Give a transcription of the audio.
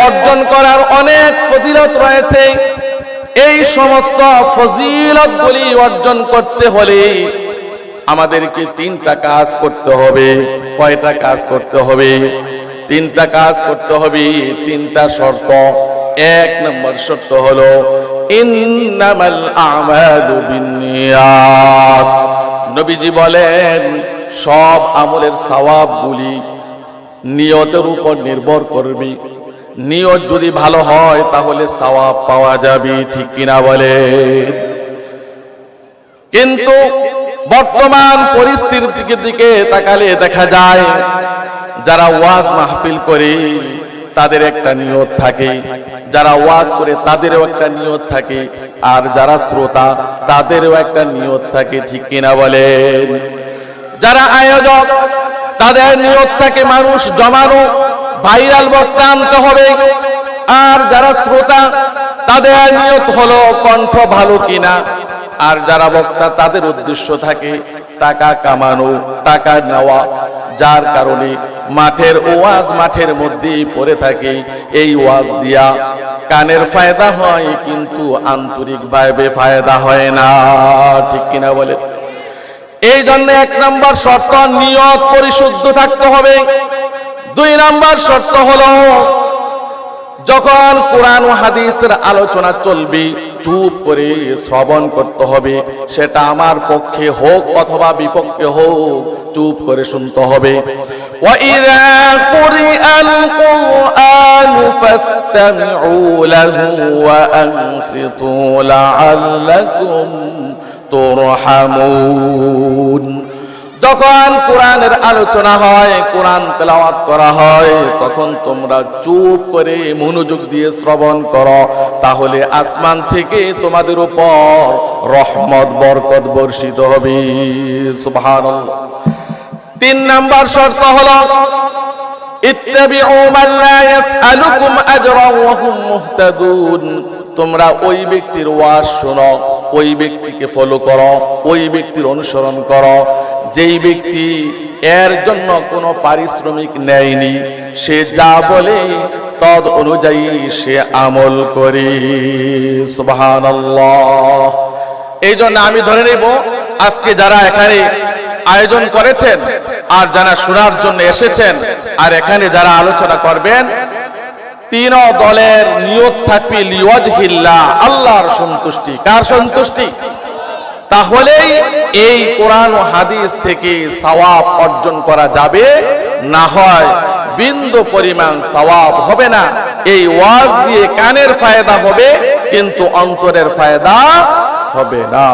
অর্জন করার অনেক ফজিলত রয়েছে। এই সমস্ত ফজিলতগুলি অর্জন করতে হলে আমাদেরকে তিনটা কাজ করতে হবে। কয়টা কাজ করতে হবে? তিনটা কাজ করতে হবে, তিনটা শর্ত। এক নম্বর শর্ত হলো ইন্নামাল আমালু বিন্নিয়াত। নবীজি বলেন সব আমলের সওয়াবগুলি নিয়তের উপর নির্ভর করবে। নিয়ত যদি ভালো হয় তাহলে সওয়াব পাওয়া যাবে, ঠিক কিনা বলেন? কিন্তু বর্তমান পরিস্থিতির দিকে তাকালে দেখা যায় যারা ওয়াজ মাহফিল করে তাদের একটা নিয়ত থাকে, যারা ওয়াজ করে তাদেরও একটা নিয়ত থাকে, আর যারা শ্রোতা তাদেরও একটা নিয়ত থাকে, ঠিক কিনা বলেন? যারা আয়োজক তাদের নিয়ত থাকে মানুষ জমানো, ভাইরাল বক্তা আনতে হবে। আর যারা শ্রোতা তাদের নিয়ত হলো কণ্ঠ ভালো কিনা। আর যারা বক্তা তাদের উদ্দেশ্য থাকে টাকা কামানো, টাকা নেওয়া। যার কারণে মাঠের ওয়াজ মাঠের মধ্যেই পড়ে থাকে। এই ওয়াজ দিয়া কানের ফায়দা হয় কিন্তু আন্তরিকভাবে ফায়দা হয় না, ঠিক কিনা বলে? এই জন্য এক নম্বর শর্ত নিয়ত পরিশুদ্ধ থাকতে হবে। দুই নম্বর শর্ত হলো যখন কোরআন ও হাদিসের আলোচনা চলবে চুপ করে শ্রবণ করতে হবে। সেটা আমার পক্ষে হোক অথবা বিপক্ষে হোক, চুপ করে শুনতে হবে। وَإِذَا قُرِئَ الْقُرْآنُ فَاسْتَمِعُوا لَهُ وَأَنصِتُوا لَعَلَّكُمْ তুরহামুন। যখন কোরআনের আলোচনা হয়, কোরআন তেলাওয়াত করা হয়, তখন তোমরা চুপ করে মনোযোগ দিয়ে শ্রবণ করো, তাহলে আসমান থেকে তোমাদের উপর রহমত বরকত বর্ষিত হবে। সুবহানাল্লাহ। তিন নাম্বার শর্ত হলো ইত্তাবিউ মান লা ইয়াসআলুকুম আজরান ওয়া হুম মুহতাদুন। তোমরা ওই ব্যক্তির ওয়াজ শোনো, ওই ব্যক্তিকে ফলো করো, ওই ব্যক্তির অনুসরণ করো যেই ব্যক্তি এর জন্য কোনো পারিশ্রমিক নেয়নি। সে যা বলে তদ অনুযায়ী সে আমল করে। সুবহানাল্লাহ। এই জন্য আমি ধরে নেব আজকে যারা এখানে আয়োজন করেছেন আর যারা শোনার জন্য এসেছেন আর এখানে যারা আলোচনা করবেন, তিন দলের নিয়ত থাকবে লিওয়াজহিল্লাহ, আল্লাহর সন্তুষ্টি। কার সন্তুষ্টি? তাহলেই এই কোরআন ও হাদিস থেকে সওয়াব অর্জন করা যাবে, না হয় বিন্দু পরিমাণ সওয়াব হবে না। এই ওয়াজ দিয়ে কানের ফায়দা হবে কিন্তু অন্তরের ফায়দা হবে না।